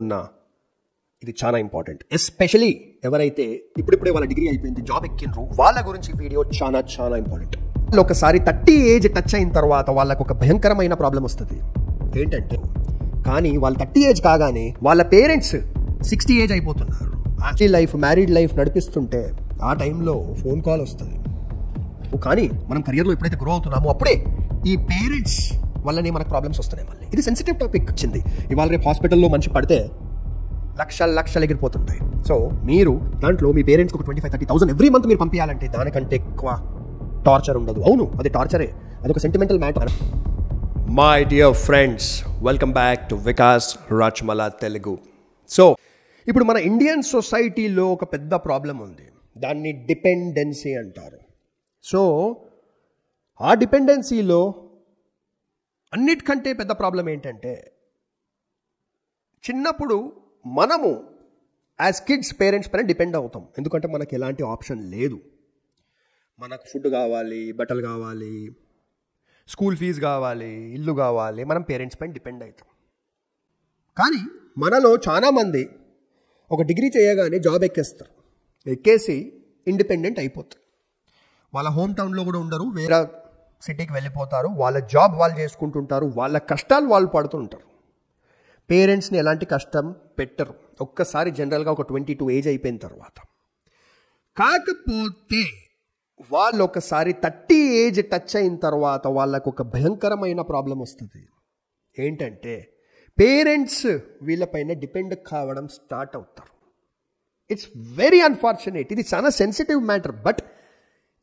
ఉన్నా ఇది చాలా ఇంపార్టెంట్. ఎస్పెషలీ ఎవరైతే ఇప్పుడిప్పుడే వాళ్ళ డిగ్రీ అయిపోయింది, జాబ్ ఎక్కిండ్రు, వాళ్ళ గురించి వీడియో చాలా చాలా ఇంపార్టెంట్. వాళ్ళు ఒకసారి 30 ఏజ్ టచ్ అయిన తర్వాత వాళ్ళకు ఒక భయంకరమైన ప్రాబ్లం వస్తుంది. ఏంటంటే కానీ వాళ్ళు 30 ఏజ్ కాగానే వాళ్ళ పేరెంట్స్ 60 ఏజ్ అయిపోతున్నారు. యాక్చువల్లీ లైఫ్, మ్యారీడ్ లైఫ్ నడిపిస్తుంటే ఆ టైంలో ఫోన్ కాల్ వస్తుంది. కానీ మనం కెరియర్లో ఎప్పుడైతే గ్రో అవుతున్నామో అప్పుడే ఈ పేరెంట్స్ వల్లనే మనకు ప్రాబ్లమ్స్ వస్తున్నాయి. మళ్ళీ ఇది సెన్సిటివ్ టాపిక్ వచ్చింది. ఇవాళ రేపు హాస్పిటల్లో మంచి పడితే లక్షలు ఎగిరిపోతుంటాయి. సో మీరు దాంట్లో మీ పేరెంట్స్కి ఒక 25,000-30,000 ఎవ్రీ మంత్ మీరు పంపించాలంటే దానికంటే ఎక్కువ టార్చర్ ఉండదు. అవును, అది టార్చరే, అదొక sentimental matter. My dear friends, welcome back to Vikas Rajmala Telugu. So ఇప్పుడు మన ఇండియన్ సొసైటీలో ఒక పెద్ద ప్రాబ్లం ఉంది. దాన్ని డిపెండెన్సీ అంటారు. సో ఆ డిపెండెన్సీలో అన్నిటికంటే పెద్ద ప్రాబ్లం ఏంటంటే చిన్నప్పుడు మనము యాజ్ కిడ్స్ పేరెంట్స్ పైన డిపెండ్ అవుతాం. ఎందుకంటే మనకు ఎలాంటి ఆప్షన్ లేదు. మనకు ఫుడ్ కావాలి, బట్టలు కావాలి, స్కూల్ ఫీజు కావాలి, ఇల్లు కావాలి, మనం పేరెంట్స్ పైన డిపెండ్ అవుతాం. కానీ మనలో చాలామంది ఒక డిగ్రీ చేయగానే జాబ్ ఎక్కేస్తారు. ఎక్కేసి ఇండిపెండెంట్ అయిపోతారు. వాళ్ళ హోమ్ టౌన్లో కూడా ఉండరు, వేరే సిటీకి వెళ్ళిపోతారు. వాళ్ళ జాబ్ వాళ్ళు చేసుకుంటుంటారు, వాళ్ళ కష్టాలు వాళ్ళు పడుతుంటారు. పేరెంట్స్ని ఎలాంటి కష్టం పెట్టరు ఒక్కసారి జనరల్గా ఒక 22 ఏజ్ అయిపోయిన తర్వాత. కాకపోతే వాళ్ళు ఒకసారి 30 ఏజ్ టచ్ అయిన తర్వాత వాళ్ళకు ఒక భయంకరమైన ప్రాబ్లం వస్తుంది. ఏంటంటే పేరెంట్స్ వీళ్ళపైన డిపెండ్ కావడం స్టార్ట్ అవుతారు. It's very unfortunate. ఇది చాలా సెన్సిటివ్ మ్యాటర్, బట్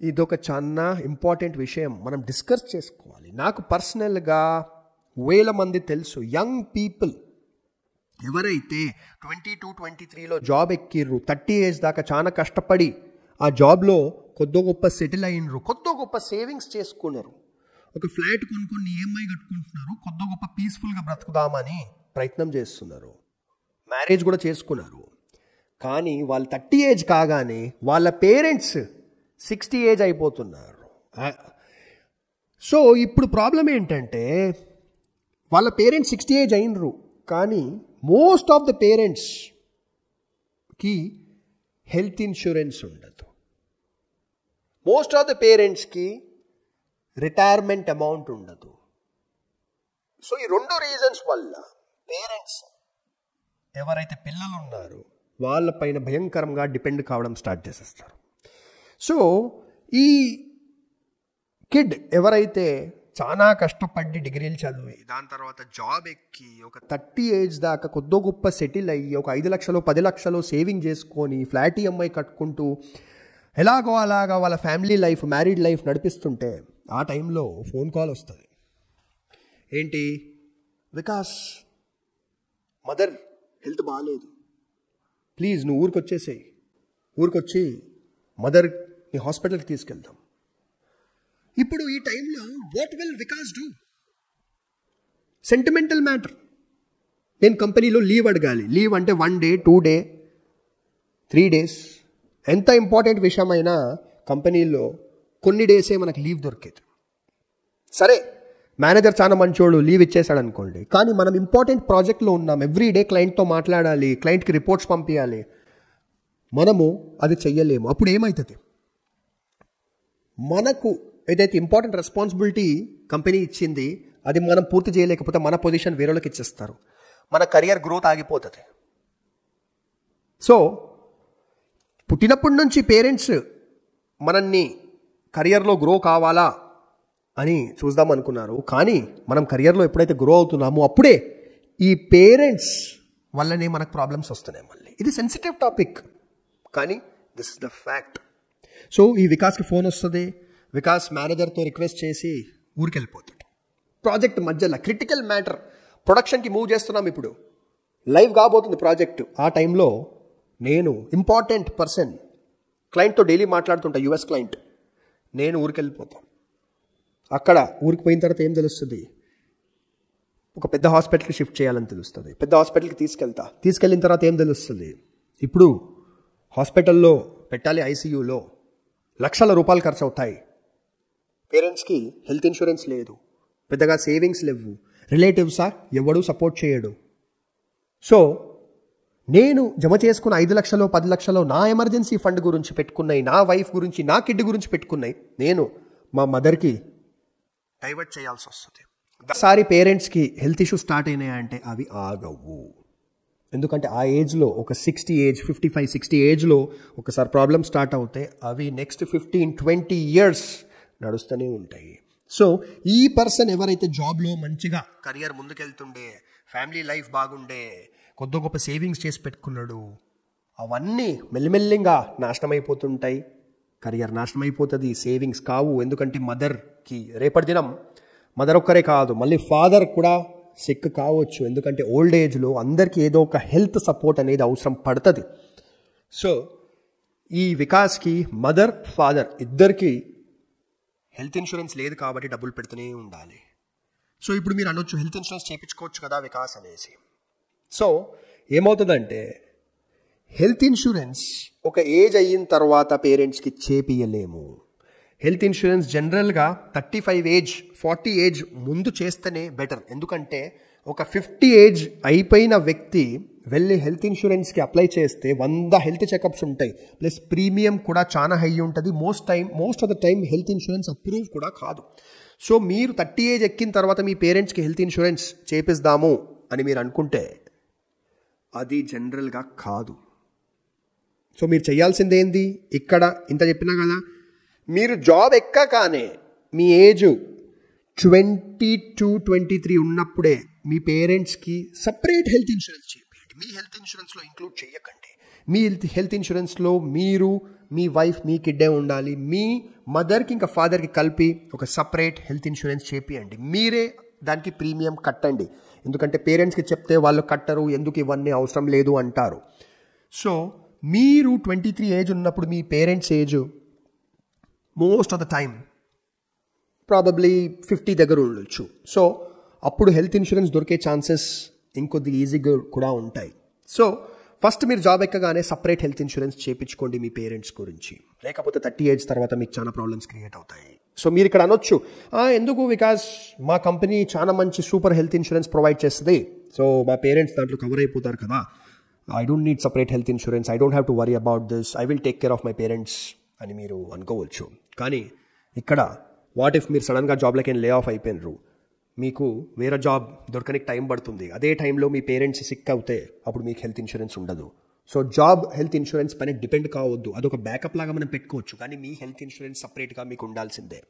ఇదొక చాలా ఇంపార్టెంట్ విషయం, మనం డిస్కస్ చేసుకోవాలి. నాకు పర్సనల్గా వేల మంది తెలుసు, యంగ్ పీపుల్ ఎవరైతే 22-23లో జాబ్ ఎక్కిర్రు, 30 ఏజ్ దాకా చాలా కష్టపడి ఆ జాబ్లో కొద్దో గొప్ప సెటిల్ అయినరు, కొద్దో గొప్ప సేవింగ్స్ చేసుకున్నారు, ఒక ఫ్లాట్ కొనుక్కొని ఈఎంఐ కట్టుకుంటున్నారు, కొద్దో గొప్ప పీస్ఫుల్గా బ్రతుకుదామని ప్రయత్నం చేస్తున్నారు, మ్యారేజ్ కూడా చేసుకున్నారు. కానీ వాళ్ళు 30 ఏజ్ కాగానే వాళ్ళ పేరెంట్స్ 60 ఏజ్ అయిపోతున్నారు. సో ఇప్పుడు ప్రాబ్లం ఏంటంటే వాళ్ళ పేరెంట్స్ 60 ఏజ్ అయినరు, కానీ మోస్ట్ ఆఫ్ ద పేరెంట్స్కి హెల్త్ ఇన్సూరెన్స్ ఉండదు. మోస్ట్ ఆఫ్ ద పేరెంట్స్కి రిటైర్మెంట్ అమౌంట్ ఉండదు. సో ఈ 2 రీజన్స్ వల్ల పేరెంట్స్ ఎవరైతే పిల్లలు ఉన్నారో వాళ్ళపైన భయంకరంగా డిపెండ్ కావడం స్టార్ట్ చేసేస్తారు. సో ఈ కిడ్ ఎవరైతే చాలా కష్టపడి డిగ్రీలు చదివి దాని తర్వాత జాబ్ ఎక్కి ఒక 30 ఏజ్ దాకా కొద్దో గొప్ప సెటిల్ అయ్యి ఒక 5 లక్షలు 10 లక్షలు సేవింగ్ చేసుకొని ఫ్లాట్ ఈఎంఐ కట్టుకుంటూ ఎలాగో అలాగా వాళ్ళ ఫ్యామిలీ లైఫ్, మ్యారీడ్ లైఫ్ నడిపిస్తుంటే ఆ టైంలో ఫోన్ కాల్ వస్తుంది. ఏంటి, వికాస్ మదర్ హెల్త్ బాగాలేదు, ప్లీజ్ నువ్వు ఊరికొచ్చేసేయి, ఊరికొచ్చి మదర్ని హాస్పిటల్కి తీసుకెళ్తాం. ఇప్పుడు ఈ టైంలో what will Vikas do? Sentimental matter. నేను కంపెనీలో లీవ్ అడగాలి. లీవ్ అంటే 1 డే, 2 డే, 3 డేస్. ఎంత ఇంపార్టెంట్ విషయమైనా కంపెనీలో కొన్ని డేసే మనకు లీవ్ దొరికేది. సరే, మేనేజర్ చాలా మంచోడు, లీవ్ ఇచ్చేసాడు అనుకోండి, కానీ మనం ఇంపార్టెంట్ ప్రాజెక్ట్లో ఉన్నాం, ఎవ్రీ డే క్లయింట్తో మాట్లాడాలి, క్లయింట్కి రిపోర్ట్స్ పంపించాలి, మనము అది చెయ్యలేము. అప్పుడు ఏమవుతుంది, మనకు ఏదైతే ఇంపార్టెంట్ రెస్పాన్సిబిలిటీ కంపెనీ ఇచ్చింది అది మనం పూర్తి చేయలేకపోతే మన పొజిషన్ వేరేలోకి ఇచ్చేస్తారు, మన కెరియర్ గ్రోత్ ఆగిపోతుంది. సో పుట్టినప్పటి నుంచి పేరెంట్స్ మనల్ని కెరియర్లో గ్రో కావాలా అని చూద్దాం అనుకున్నారు. కానీ మనం కెరియర్లో ఎప్పుడైతే గ్రో అవుతున్నామో అప్పుడే ఈ పేరెంట్స్ వల్లనే మనకు ప్రాబ్లమ్స్ వస్తున్నాయి. మళ్ళీ ఇది సెన్సిటివ్ టాపిక్, కానీ this is the fact. So ఈ వికాస్కి ఫోన్ వస్తుంది. వికాస్ మేనేజర్తో రిక్వెస్ట్ చేసి ఊరికి వెళ్ళిపోతాడు. ప్రాజెక్ట్ మధ్యలో క్రిటికల్ మ్యాటర్, ప్రొడక్షన్కి మూవ్ చేస్తున్నాం, ఇప్పుడు లైవ్ కాబోతుంది ప్రాజెక్ట్. ఆ టైంలో నేను ఇంపార్టెంట్ పర్సన్, క్లయింట్తో డైలీ మాట్లాడుతుంటా, యుఎస్ క్లయింట్, నేను ఊరికి వెళ్ళిపోతాను. అక్కడ ఊరికి పోయిన తర్వాత ఏం తెలుస్తుంది, ఒక పెద్ద హాస్పిటల్కి షిఫ్ట్ చేయాలని తెలుస్తుంది. పెద్ద హాస్పిటల్కి తీసుకెళ్ళిన తర్వాత ఏం తెలుస్తుంది, ఇప్పుడు హాస్పిటల్లో పెట్టాలి, ఐసీయూలో లక్షల రూపాయలు ఖర్చు అవుతాయి. పేరెంట్స్కి హెల్త్ ఇన్సూరెన్స్ లేదు, పెద్దగా సేవింగ్స్ లేవు, రిలేటివ్సా ఎవడూ సపోర్ట్ చేయడు. సో నేను జమ చేసుకున్న 5 లక్షలు 10 లక్షలు నా ఎమర్జెన్సీ ఫండ్ గురించి పెట్టుకున్నాయి, నా వైఫ్ గురించి, నా కిడ్ గురించి పెట్టుకున్నాయి, నేను మా మదర్కి డైవర్ట్ చేయాల్సి వస్తుంది. ఒకసారి పేరెంట్స్కి హెల్త్ ఇష్యూస్ స్టార్ట్ అయినాయంటే అవి ఆగవు. ఎందుకంటే ఆ ఏజ్లో ఒక 60 ఏజ్ 55 60 ఏజ్లో ఒకసారి ప్రాబ్లమ్ స్టార్ట్ అవుతాయి, అవి నెక్స్ట్ 15-20 ఇయర్స్ నడుస్తూనే ఉంటాయి. సో ఈ పర్సన్ ఎవరైతే జాబ్లో మంచిగా కెరియర్ ముందుకెళ్తుండే, ఫ్యామిలీ లైఫ్ బాగుండే, కొద్ది గొప్ప సేవింగ్స్ చేసి పెట్టుకున్నాడు, అవన్నీ మెల్లిమెల్లిగా నాశనం అయిపోతుంటాయి. కెరియర్ నాశనం అయిపోతుంది, సేవింగ్స్ కావు. ఎందుకంటే మదర్కి రేపటి దినం మదర్ ఒక్కరే కాదు, మళ్ళీ ఫాదర్ కూడా సిక్ కావచ్చు. ఎందుకంటే ఓల్డ్ ఏజ్లో అందరికీ ఏదో ఒక హెల్త్ సపోర్ట్ అనేది అవసరం పడుతుంది. సో ఈ వికాస్కి మదర్ ఫాదర్ ఇద్దరికి హెల్త్ ఇన్సూరెన్స్ లేదు కాబట్టి డబ్బులు పెడుతూనే ఉండాలి. సో ఇప్పుడు మీరు అనొచ్చు హెల్త్ ఇన్సూరెన్స్ చేయించుకోవచ్చు కదా వికాస్ అనేసి. సో ఏమవుతుందంటే హెల్త్ ఇన్సూరెన్స్ ఒక ఏజ్ అయిన తర్వాత పేరెంట్స్కి చేపియలేము. హెల్త్ ఇన్సూరెన్స్ జనరల్గా 35 ఏజ్ 40 ఏజ్ ముందు చేస్తేనే బెటర్. ఎందుకంటే ఒక 50 ఏజ్ అయిపోయిన వ్యక్తి వెళ్ళి హెల్త్ ఇన్సూరెన్స్కి అప్లై చేస్తే 100 హెల్త్ చెకప్స్ ఉంటాయి, ప్లస్ ప్రీమియం కూడా చాలా హై ఉంటుంది. Most of the time health insurance approve కూడా కాదు. సో మీరు 30 ఏజ్ ఎక్కిన తర్వాత మీ పేరెంట్స్కి హెల్త్ ఇన్సూరెన్స్ చేపిస్తాము అని మీరు అనుకుంటే అది జనరల్గా కాదు. సో మీరు చేయాల్సిందేంది, ఇక్కడ ఇంత చెప్పినా కదా, మీరు జాబ్ ఎక్కగానే మీ ఏజ్ 22-23 ఉన్నప్పుడే మీ పేరెంట్స్కి సపరేట్ హెల్త్ ఇన్సూరెన్స్ చేయండి. మీ హెల్త్ ఇన్సూరెన్స్లో ఇంక్లూడ్ చేయకండి. మీ హెల్త్ ఇన్సూరెన్స్లో మీరు, మీ వైఫ్, మీ కిడ్డే ఉండాలి. మీ మదర్కి ఇంకా ఫాదర్కి కలిపి ఒక సపరేట్ హెల్త్ ఇన్సూరెన్స్ చేపియండి. మీరే దానికి ప్రీమియం కట్టండి. ఎందుకంటే పేరెంట్స్కి చెప్తే వాళ్ళు కట్టరు, ఎందుకు ఇవన్నీ అవసరం లేదు అంటారు. సో మీరు 23 ఏజ్ ఉన్నప్పుడు మీ parents age most of the time probably 50 దగ్గర ఉండొచ్చు. సో అప్పుడు హెల్త్ ఇన్సూరెన్స్ దొరికే ఛాన్సెస్ ఇంకొద్ది ఈజీగా కూడా ఉంటాయి. సో ఫస్ట్ మీరు జాబ్ ఎక్కగానే సపరేట్ హెల్త్ ఇన్సూరెన్స్ చేయించుకోండి మీ పేరెంట్స్ గురించి. లేకపోతే 30 ఏజ్ తర్వాత మీకు చాలా ప్రాబ్లమ్స్ క్రియేట్ అవుతాయి. సో మీరు ఇక్కడ అనొచ్చు ఎందుకు, బికాస్ మా కంపెనీ చాలా మంచి సూపర్ హెల్త్ ఇన్సూరెన్స్ ప్రొవైడ్ చేస్తుంది, సో మా పేరెంట్స్ దాంట్లో కవర్ అయిపోతారు కదా, I don't need separate health insurance, I don't have to worry about this, I will take care of my parents అని మీరు అనుకోవచ్చు. కానీ ఇక్కడ వాట్ ఇఫ్ మీరు సడన్గా జాబ్లోకి లే ఆఫ్ అయిపోయినరు, మీకు వేరే జాబ్ దొరకనికి టైం పడుతుంది, అదే టైంలో మీ పేరెంట్స్ సిక్ అవుతే అప్పుడు మీకు హెల్త్ ఇన్సూరెన్స్ ఉండదు. సో జాబ్ హెల్త్ ఇన్సూరెన్స్ పైన డిపెండ్ కావద్దు, అదొక బ్యాకప్ లాగా మనం పెట్టుకోవచ్చు, కానీ మీ హెల్త్ ఇన్సూరెన్స్ సపరేట్గా మీకు ఉండాల్సిందే.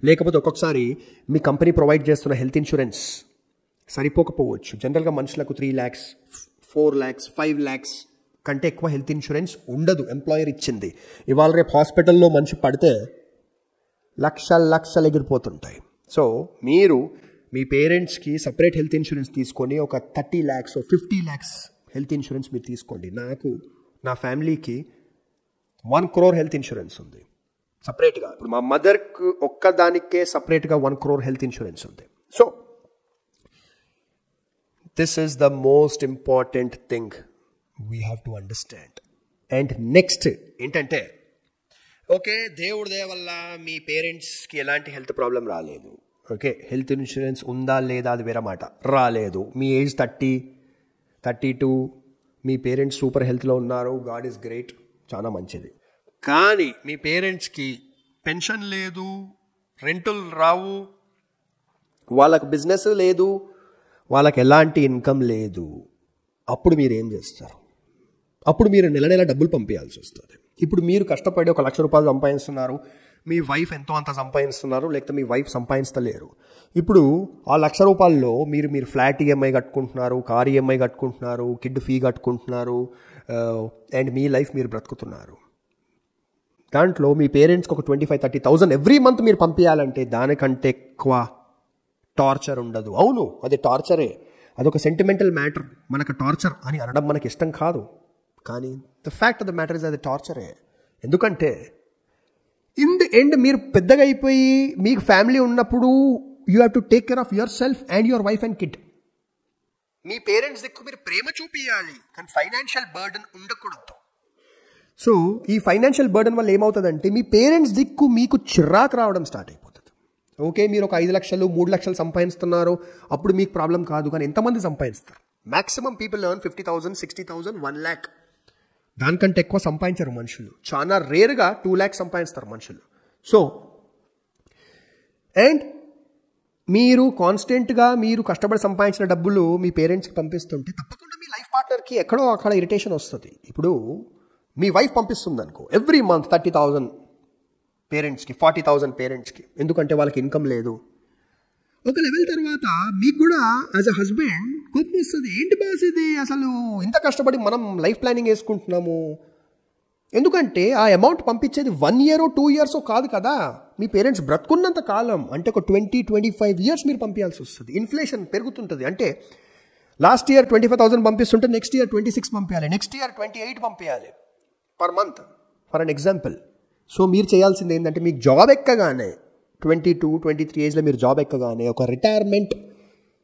లేకపోతే ఒక్కొక్కసారి మీ కంపెనీ ప్రొవైడ్ చేస్తున్న హెల్త్ ఇన్సూరెన్స్ సరిపోకపోవచ్చు. జనరల్గా మనుషులకు 3 lakhs 4 lakhs 5 lakhs కంటే ఎక్కువ హెల్త్ ఇన్సూరెన్స్ ఉండదు ఎంప్లాయర్ ఇచ్చింది. ఇవాళ రేపు హాస్పిటల్లో మనిషి పడితే లక్షలు ఎగిరిపోతుంటాయి. సో మీరు మీ పేరెంట్స్కి సపరేట్ హెల్త్ ఇన్సూరెన్స్ తీసుకొని ఒక 30 lakhs 50 lakhs హెల్త్ ఇన్సూరెన్స్ మీరు తీసుకోండి. నాకు నా ఫ్యామిలీకి 1 crore హెల్త్ ఇన్సూరెన్స్ ఉంది సపరేట్గా. ఇప్పుడు మా మదర్కి ఒక్కదానికే సపరేట్గా 1 crore హెల్త్ ఇన్సూరెన్స్ ఉంది. So this is the most important thing we have to understand. And next ఏంటంటే, ఓకే దేవుడి దయ వల్ల మీ పేరెంట్స్కి ఎలాంటి హెల్త్ ప్రాబ్లం రాలేదు, ఓకే హెల్త్ ఇన్సూరెన్స్ ఉందా లేదా అది వేరే మాట, రాలేదు, మీ ఏజ్ 30-32, మీ పేరెంట్స్ సూపర్ హెల్త్లో ఉన్నారు, గాడ్ ఈజ్ గ్రేట్, చాలా మంచిది. కానీ మీ పేరెంట్స్కి పెన్షన్ లేదు, రెంటులు రావు, వాళ్ళకు బిజినెస్ లేదు, వాళ్ళకి ఎలాంటి ఇన్కమ్ లేదు, అప్పుడు మీరు ఏం చేస్తారు? అప్పుడు మీరు నెల డబ్బులు పంపించాల్సి వస్తుంది. ఇప్పుడు మీరు కష్టపడి 1 లక్ష రూపాయలు సంపాదిస్తున్నారు, మీ వైఫ్ ఎంతో అంత సంపాదిస్తున్నారు, లేకపోతే మీ వైఫ్ సంపాదిస్తలేరు. ఇప్పుడు ఆ 1 లక్ష రూపాయల్లో మీరు ఫ్లాట్ ఈఎంఐ కట్టుకుంటున్నారు, కార్ ఈఎంఐ కట్టుకుంటున్నారు, కిడ్ ఫీ కట్టుకుంటున్నారు, అండ్ మీ లైఫ్ మీరు బ్రతుకుతున్నారు. దాంట్లో మీ పేరెంట్స్కి ఒక 25,000-30,000 ఎవ్రీ మంత్ మీరు పంపించాలంటే దానికంటే ఎక్కువ టార్చర్ ఉండదు. అవును, అది టార్చరే, అదొక సెంటిమెంటల్ మ్యాటర్. మనకు టార్చర్ అని అనడం మనకి ఇష్టం కాదు, కానీ the fact of the matter is అది టార్చరే. ఎందుకంటే ఇన్ ది ఎండ్ మీరు పెద్దగా అయిపోయి మీకు ఫ్యామిలీ ఉన్నప్పుడు you have to take care of your self and your wife and kid. Me parents దిక్కు మీరు ప్రేమ చూపించాలి, కానీ ఫైనాన్షియల్ బర్డన్ ఉండకూడదు. సో ఈ ఫైనాన్షియల్ బర్డన్ వల్ల ఏమవుతుందంటే మీ పేరెంట్స్ దిక్కు మీకు చిరాకు రావడం స్టార్ట్ అయిపోతుంది. ఓకే మీరు ఒక 5 లక్షలు 3 లక్షలు సంపాదిస్తున్నారు, అప్పుడు మీకు ప్రాబ్లం కాదు, కానీ ఎంతమంది సంపాదిస్తారు? Maximum people earn 50,000, 60,000, 1 lakh. దానికంటే ఎక్కువ సంపాదించరు మనుషులు. చాలా రేర్గా 2 lakhs సంపాదిస్తారు మనుషులు. సో అండ్ మీరు కాన్స్టెంట్గా మీరు కష్టపడి సంపాదించిన డబ్బులు మీ పేరెంట్స్కి పంపిస్తుంటే తప్పకుండా మీ లైఫ్ పార్ట్నర్కి ఎక్కడో అక్కడ ఇరిటేషన్ వస్తుంది. ఇప్పుడు మీ వైఫ్ పంపిస్తుంది అనుకో ఎవ్రీ మంత్ 30,000 పేరెంట్స్కి, 40,000 పేరెంట్స్కి, ఎందుకంటే వాళ్ళకి ఇన్కమ్ లేదు. ఒక లెవెల్ తర్వాత మీకు కూడా యాజ్ అ హస్బెండ్ కోపం వస్తుంది. ఏంటి బాస్ ఇది, అసలు ఇంత కష్టపడి మనం లైఫ్ ప్లానింగ్ వేసుకుంటున్నాము, ఎందుకంటే ఆ అమౌంట్ పంపించేది 1 year, 2 years కాదు కదా. మీ పేరెంట్స్ బ్రతుకున్నంత కాలం, అంటే ఒక 20-25 years మీరు పంపించాల్సి వస్తుంది. ఇన్ఫ్లేషన్ పెరుగుతుంటుంది. అంటే లాస్ట్ ఇయర్ 25,000 పంపిస్తుంటే నెక్స్ట్ ఇయర్ 26 పంపించాలి, నెక్స్ట్ ఇయర్ 28 పంపించాలి per month, for an example. So మీరు చేయాల్సింది ఏంటంటే మీకు జాబ్ ఎక్కగానే 22-23 ఏజ్లో మీరు జాబ్ ఎక్కగానే ఒక రిటైర్మెంట్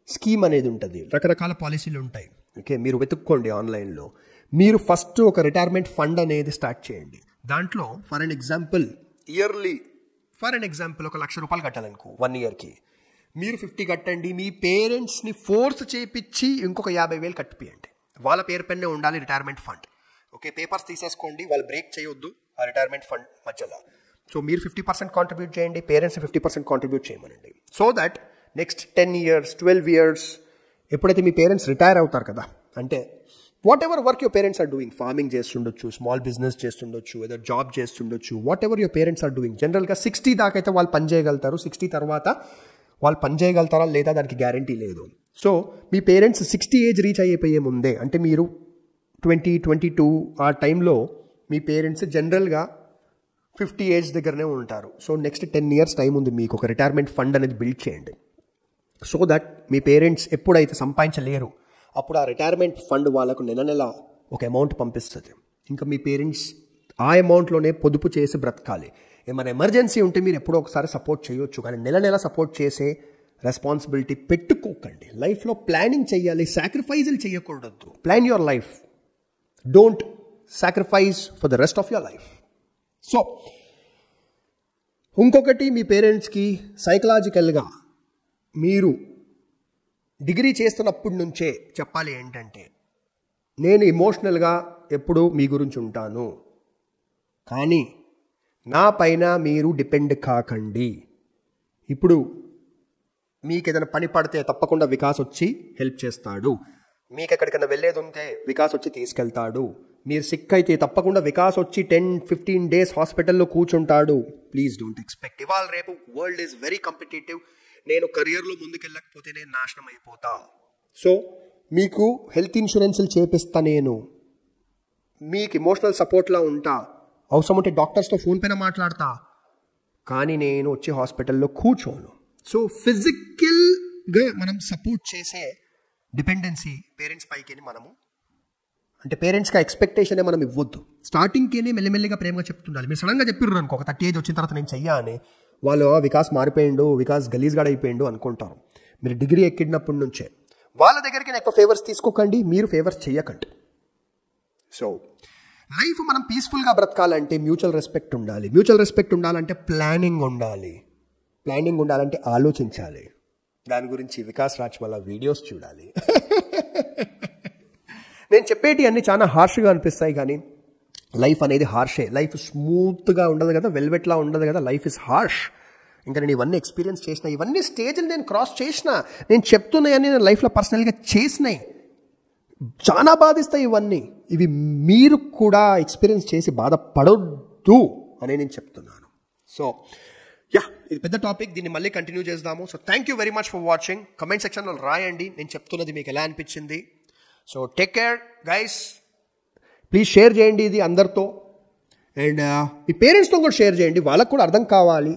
స్కీమ్ అనేది ఉంటుంది. రకరకాల పాలసీలు ఉంటాయి. ఓకే, మీరు వెతుక్కోండి ఆన్లైన్లో. మీరు ఫస్ట్ ఒక రిటైర్మెంట్ ఫండ్ అనేది స్టార్ట్ చేయండి. దాంట్లో for an example yearly, for an example ఒక ₹1,00,000 కట్టాలనుకో 1 yearకి, మీరు 50 కట్టండి. మీ పేరెంట్స్ని ఫోర్స్ చేయించి ఇంకొక 50,000 కట్టిపియండి. వాళ్ళ పేరు పైనే ఉండాలి రిటైర్మెంట్ ఫండ్. ఓకే, పేపర్స్ తీసేసుకోండి, వాళ్ళు బ్రేక్ చేయొద్దు ఆ రిటైర్మెంట్ ఫండ్ మధ్యలో. సో మీరు 50% కాంట్రిబ్యూట్ చేయండి, పేరెంట్స్ 50% కాంట్రిబ్యూట్ చేయమనండి. So that next 10 years, 12 years ఎప్పుడైతే మీ పేరెంట్స్ రిటైర్ అవుతారు కదా, అంటే whatever work your parents are doing, farming చేస్తుండొచ్చు, స్మాల్ బిజినెస్ చేస్తుండొచ్చు, ఏదో జాబ్ చేస్తుండొచ్చు, whatever your parents are doing, జనరల్గా 60 దాకా అయితే వాళ్ళు పని చేయగలుగుతారు. 60 తర్వాత వాళ్ళు పని చేయగలుగుతారా లేదా దానికి గ్యారంటీ లేదు. సో మీ పేరెంట్స్ 60 ఏజ్ రీచ్ అయిపోయే ముందే, అంటే మీరు 20-22 ఆ టైంలో మీ పేరెంట్స్ జనరల్గా 50 ఏజ్ దగ్గరనే ఉంటారు. సో నెక్స్ట్ 10 years టైం ఉంది మీకు ఒక రిటైర్మెంట్ ఫండ్ అనేది బిల్డ్ చేయండి. సో దట్ మీ పేరెంట్స్ ఎప్పుడైతే సంపాదించలేరు అప్పుడు ఆ రిటైర్మెంట్ ఫండ్ వాళ్ళకు నెల ఒక అమౌంట్ పంపిస్తుంది. ఇంకా మీ పేరెంట్స్ ఆ అమౌంట్లోనే పొదుపు చేసి బ్రతకాలి. ఏమైనా ఎమర్జెన్సీ ఉంటే మీరు ఎప్పుడో ఒకసారి సపోర్ట్ చేయొచ్చు, కానీ నెల సపోర్ట్ చేసే రెస్పాన్సిబిలిటీ పెట్టుకోకండి. లైఫ్లో ప్లానింగ్ చేయాలి, సాక్రిఫైజులు చేయకూడదు. Plan your life, don't sacrifice for the rest of your life. So ఇంకొకటి, మీ పేరెంట్స్కి సైకలాజికల్గా మీరు డిగ్రీ చేస్తున్నప్పటి నుంచే చెప్పాలి ఏంటంటే, నేను ఎమోషనల్గా ఎప్పుడూ మీ గురించి ఉంటాను, కానీ నా పైన మీరు డిపెండ్ కాకండి. ఇప్పుడు మీకు ఏదైనా పని పడితే తప్పకుండా వికాస్ వచ్చి హెల్ప్ చేస్తాడు. మీకు ఎక్కడికైనా వెళ్ళేది ఉంటే వికాస్ వచ్చి తీసుకెళ్తాడు. మీరు సిక్ అయితే తప్పకుండా వికాస్ వచ్చి 10-15 days హాస్పిటల్లో కూర్చుంటాడు. Please don't expect. ఇవాళ రేపు వరల్డ్ ఈజ్ వెరీ కాంపిటేటివ్. నేను కెరియర్లో ముందుకెళ్ళకపోతే నేను నాశనం అయిపోతా. సో మీకు హెల్త్ ఇన్సూరెన్స్లు చేపిస్తా, నేను మీకు ఎమోషనల్ సపోర్ట్లా ఉంటా, అవసరం ఉంటే డాక్టర్స్తో ఫోన్ పైన మాట్లాడతా, కానీ నేను వచ్చి హాస్పిటల్లో కూర్చోను. సో ఫిజికల్గా మనం సపోర్ట్ చేసే డిపెండెన్సీ పేరెంట్స్ పైకి మనము, అంటే పేరెంట్స్కి ఎక్స్పెక్టేషనే మనం ఇవ్వద్దు. స్టార్టింగ్కేనే మెల్లిమెల్లిగా ప్రేమగా చెప్తుండాలి. మీరు సడన్గా చెప్పిర్రు అనుకో ఒక 30 ఏజ్ వచ్చిన తర్వాత నేను చెయ్యా అని, వాళ్ళు వికాస్ మారిపోయిండు, వికాస్ గలీజ్గాడ్ అయిపోయిండు అనుకుంటారు. మీరు డిగ్రీ ఎక్కినప్పటి నుంచే వాళ్ళ దగ్గరికి ఎక్కువ ఫేవర్స్ తీసుకోకండి, మీరు ఫేవర్స్ చెయ్యకండి. సో లైఫ్ మనం పీస్ఫుల్గా బ్రతకాలంటే మ్యూచువల్ రెస్పెక్ట్ ఉండాలి. మ్యూచువల్ రెస్పెక్ట్ ఉండాలంటే ప్లానింగ్ ఉండాలి. ప్లానింగ్ ఉండాలంటే ఆలోచించాలి. దాని గురించి వికాస్ రాజ్మల్ల వీడియోస్ చూడాలి. నేను చెప్పేటి అన్నీ చాలా హార్ష్గా అనిపిస్తాయి, కానీ లైఫ్ అనేది హార్షే. లైఫ్ స్మూత్గా ఉండదు కదా, వెల్వెట్లా ఉండదు కదా, లైఫ్ ఇస్ హార్ష్. ఇంకా నేను ఇవన్నీ ఎక్స్పీరియన్స్ చేసిన, ఇవన్నీ స్టేజ్లు నేను క్రాస్ చేసిన, నేను చెప్తున్నాయని నేను లైఫ్లో పర్సనల్గా చేసినాయి. చాలా బాధిస్తాయి ఇవన్నీ. ఇవి మీరు కూడా ఎక్స్పీరియన్స్ చేసి బాధపడొద్దు అని నేను చెప్తున్నాను. సో ఇది పెద్ద టాపిక్, దీన్ని మళ్ళీ కంటిన్యూ చేద్దాము. So thank you very much for watching. Comment సెక్షన్లో రాయండి నేను చెప్తున్నది మీకు ఎలా అనిపించింది. So take care guys. Please share చేయండి ఇది అందరితో, అండ్ మీ పేరెంట్స్తో కూడా షేర్ చేయండి, వాళ్ళకు కూడా అర్థం కావాలి.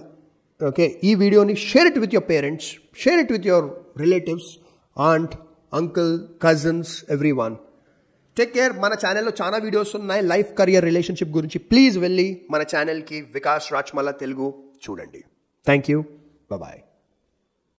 ఓకే, ఈ వీడియోని share it with your parents, share it with your relatives, aunt, uncle, cousins, everyone. Take care. మన ఛానల్లో చాలా వీడియోస్ ఉన్నాయి లైఫ్, కెరియర్, రిలేషన్షిప్ గురించి. ప్లీజ్ వెళ్ళి మన ఛానల్కి వికాస్ రాజ్మల్ల తెలుగు చూడండి. Thank you. బాయ్.